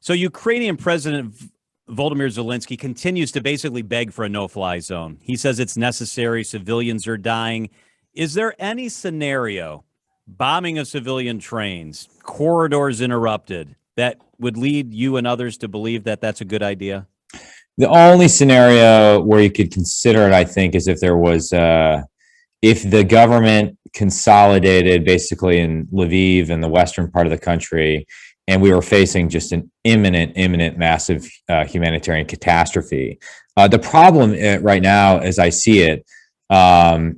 So Ukrainian President Volodymyr Zelensky continues to basically beg for a no-fly zone. He says it's necessary. Civilians are dying. Is there any scenario, bombing of civilian trains, corridors interrupted, that would lead you and others to believe that that's a good idea? The only scenario where you could consider it, I think, is if there was, if the government consolidated basically in Lviv and the western part of the country, and we were facing just an imminent, massive humanitarian catastrophe. The problem right now, as I see it,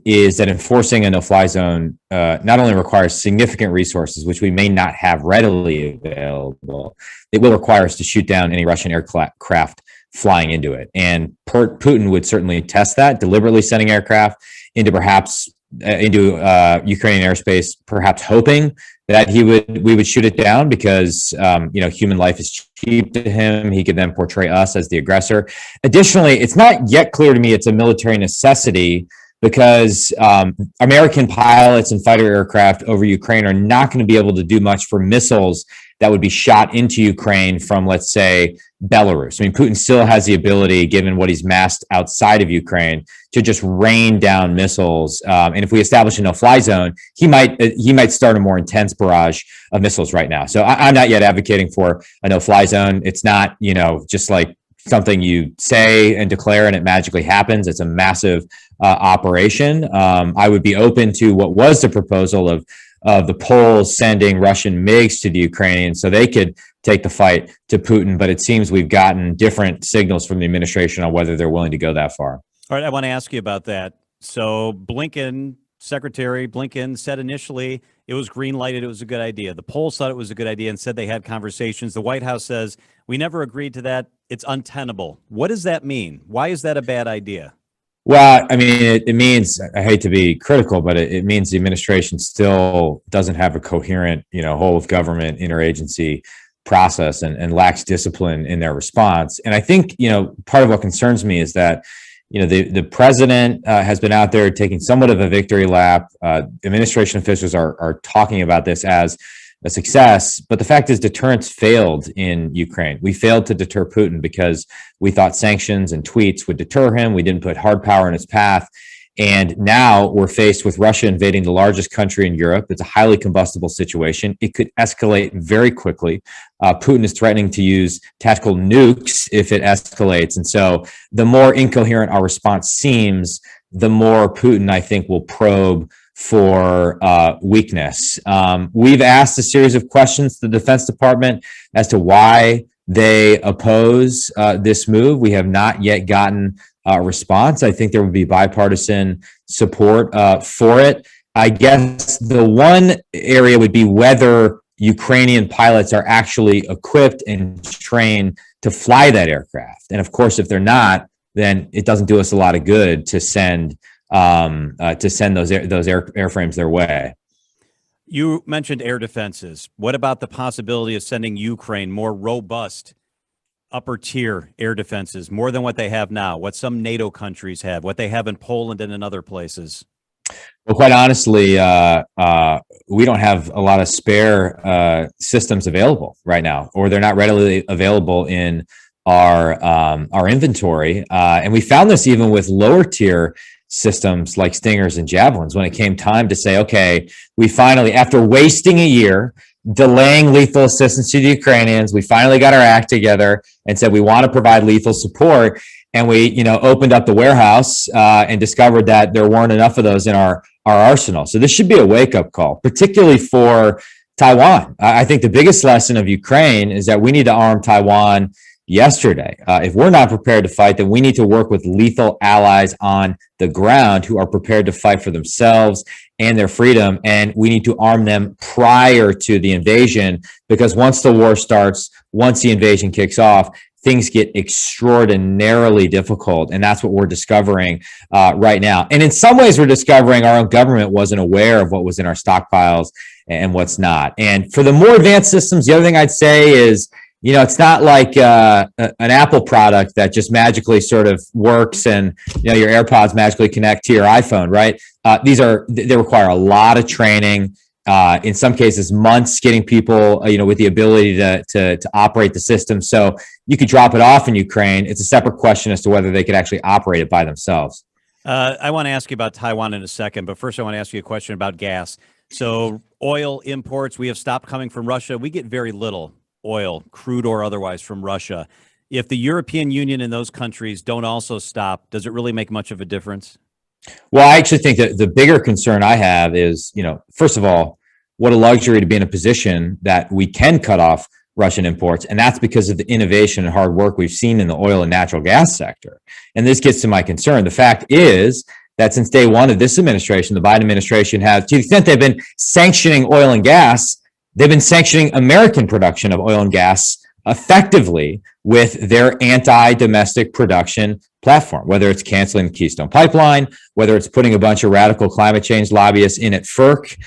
is that enforcing a no-fly zone not only requires significant resources, which we may not have readily available, it will require us to shoot down any Russian aircraft flying into it. And Putin would certainly test that, deliberately sending aircraft into Ukrainian airspace, perhaps hoping that we would shoot it down because human life is cheap to him. He could then portray us as the aggressor. Additionally, it's not yet clear to me it's a military necessity because American pilots and fighter aircraft over Ukraine are not going to be able to do much for missiles that would be shot into Ukraine from, let's say, Belarus. I mean, Putin still has the ability, given what he's massed outside of Ukraine, to just rain down missiles. And if we establish a no-fly zone, he might start a more intense barrage of missiles right now. So I'm not yet advocating for a no-fly zone. It's not, just like something you say and declare and it magically happens. It's a massive operation. I would be open to what was the proposal of the Poles sending Russian MiGs to the Ukrainians so they could take the fight to Putin. But it seems we've gotten different signals from the administration on whether they're willing to go that far. All right, I want to ask you about that. So Secretary Blinken said initially it was green lighted. It was a good idea. The Poles thought it was a good idea and said they had conversations. The White House says we never agreed to that. It's untenable. What does that mean? Why is that a bad idea? Well, I mean, it means, I hate to be critical, but it means the administration still doesn't have a coherent, whole of government interagency process and lacks discipline in their response. And I think, part of what concerns me is that, the president has been out there taking somewhat of a victory lap. Administration officials are talking about this as a success, but the fact is deterrence failed in Ukraine. We failed to deter Putin because we thought sanctions and tweets would deter him. We didn't put hard power in his path. And now we're faced with Russia invading the largest country in Europe. It's a highly combustible situation. It could escalate very quickly. Putin is threatening to use tactical nukes if it escalates. And so the more incoherent our response seems, the more Putin, I think, will probe for weakness. We've asked a series of questions to the Defense Department as to why they oppose this move. We have not yet gotten a response. I think there would be bipartisan support for it. I guess the one area would be whether Ukrainian pilots are actually equipped and trained to fly that aircraft. And of course, if they're not, then it doesn't do us a lot of good to send those airframes their way. You mentioned air defenses. What about the possibility of sending Ukraine more robust upper tier air defenses, more than what they have now, what some NATO countries have, what they have in Poland and in other places? Well, quite honestly, we don't have a lot of spare systems available right now, or they're not readily available in our inventory. And we found this even with lower tier systems like Stingers and Javelins. When it came time to say, okay, we finally, after wasting a year, delaying lethal assistance to the Ukrainians, we finally got our act together and said we want to provide lethal support. And we, opened up the warehouse and discovered that there weren't enough of those in our arsenal. So this should be a wake-up call, particularly for Taiwan. I think the biggest lesson of Ukraine is that we need to arm Taiwan yesterday. If we're not prepared to fight, then we need to work with lethal allies on the ground who are prepared to fight for themselves and their freedom. And we need to arm them prior to the invasion, because once the war starts, once the invasion kicks off, things get extraordinarily difficult. And that's what we're discovering right now. And in some ways, we're discovering our own government wasn't aware of what was in our stockpiles and what's not. And for the more advanced systems, the other thing I'd say is, it's not like an Apple product that just magically sort of works and, your AirPods magically connect to your iPhone, right? They require a lot of training. in some cases months getting people, with the ability to operate the system. So you could drop it off in Ukraine. It's a separate question as to whether they could actually operate it by themselves. I want to ask you about Taiwan in a second, but first I want to ask you a question about gas. So oil imports, we have stopped coming from Russia. We get very little oil, crude or otherwise, from Russia. If the European Union and those countries don't also stop, does it really make much of a difference? Well, I actually think that the bigger concern I have is, first of all, what a luxury to be in a position that we can cut off Russian imports. And that's because of the innovation and hard work we've seen in the oil and natural gas sector. And this gets to my concern. The fact is that since day one of this administration, the Biden administration has, to the extent they've been sanctioning oil and gas, they've been sanctioning American production of oil and gas effectively with their anti-domestic production platform, whether it's canceling the Keystone Pipeline, whether it's putting a bunch of radical climate change lobbyists in at FERC,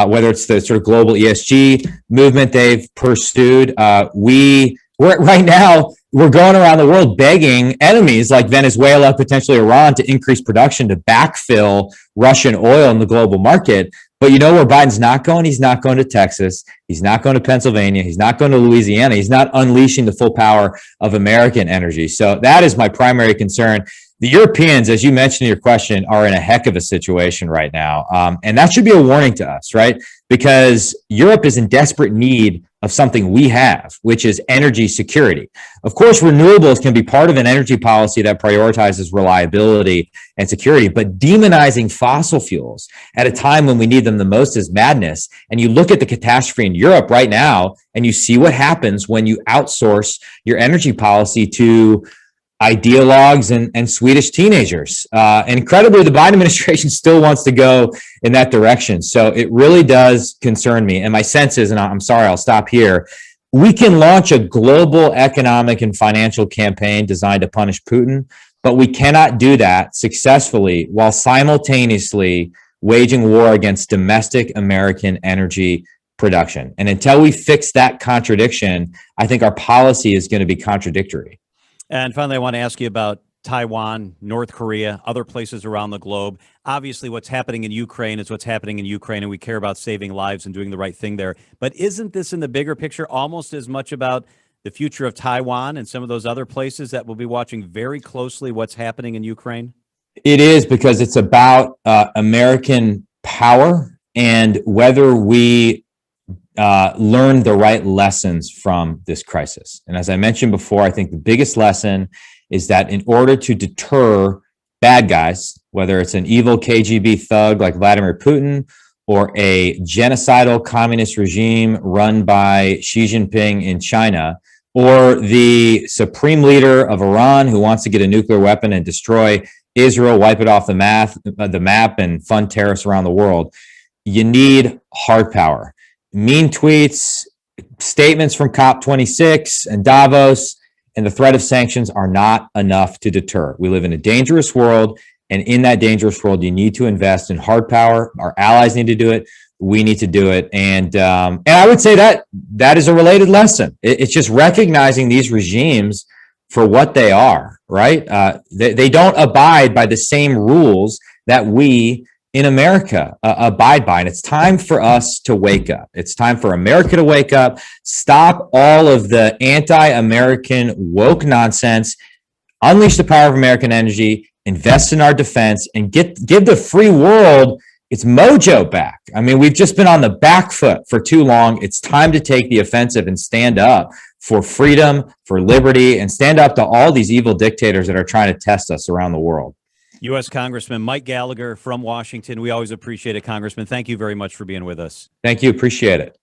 whether it's the sort of global ESG movement they've pursued. Right now, we're going around the world begging enemies like Venezuela, potentially Iran, to increase production to backfill Russian oil in the global market. But you know where Biden's not going? He's not going to Texas. He's not going to Pennsylvania. He's not going to Louisiana. He's not unleashing the full power of American energy. So that is my primary concern. The Europeans, as you mentioned in your question, are in a heck of a situation right now. And that should be a warning to us, right? Because Europe is in desperate need of something we have, which is energy security. Of course, renewables can be part of an energy policy that prioritizes reliability and security, but demonizing fossil fuels at a time when we need them the most is madness. And you look at the catastrophe in Europe right now, and you see what happens when you outsource your energy policy to ideologues and Swedish teenagers. And incredibly, the Biden administration still wants to go in that direction. So it really does concern me. And my sense is, and I'm sorry, I'll stop here, we can launch a global economic and financial campaign designed to punish Putin, but we cannot do that successfully while simultaneously waging war against domestic American energy production. And until we fix that contradiction, I think our policy is going to be contradictory. And finally, I want to ask you about Taiwan, North Korea, other places around the globe. Obviously, what's happening in Ukraine is what's happening in Ukraine, and we care about saving lives and doing the right thing there. But isn't this in the bigger picture almost as much about the future of Taiwan and some of those other places that will be watching very closely what's happening in Ukraine? It is, because it's about American power and whether we learn the right lessons from this crisis. And as I mentioned before, I think the biggest lesson is that in order to deter bad guys, whether it's an evil KGB thug like Vladimir Putin or a genocidal communist regime run by Xi Jinping in China, or the supreme leader of Iran who wants to get a nuclear weapon and destroy Israel, wipe it off the map and fund terrorists around the world, you need hard power. Mean tweets, statements from COP26 and Davos, and the threat of sanctions are not enough to deter. We live in a dangerous world, and in that dangerous world, you need to invest in hard power. Our allies need to do it. We need to do it. And I would say that is a related lesson. It's just recognizing these regimes for what they are, right? They don't abide by the same rules that we in America abide by. And it's time for us to wake up. It's time for America to wake up, stop all of the anti-American woke nonsense, unleash the power of American energy, invest in our defense, and give the free world its mojo back. I mean, we've just been on the back foot for too long. It's time to take the offensive and stand up for freedom, for liberty, and stand up to all these evil dictators that are trying to test us around the world. U.S. Congressman Mike Gallagher from Washington. We always appreciate it, Congressman. Thank you very much for being with us. Thank you. Appreciate it.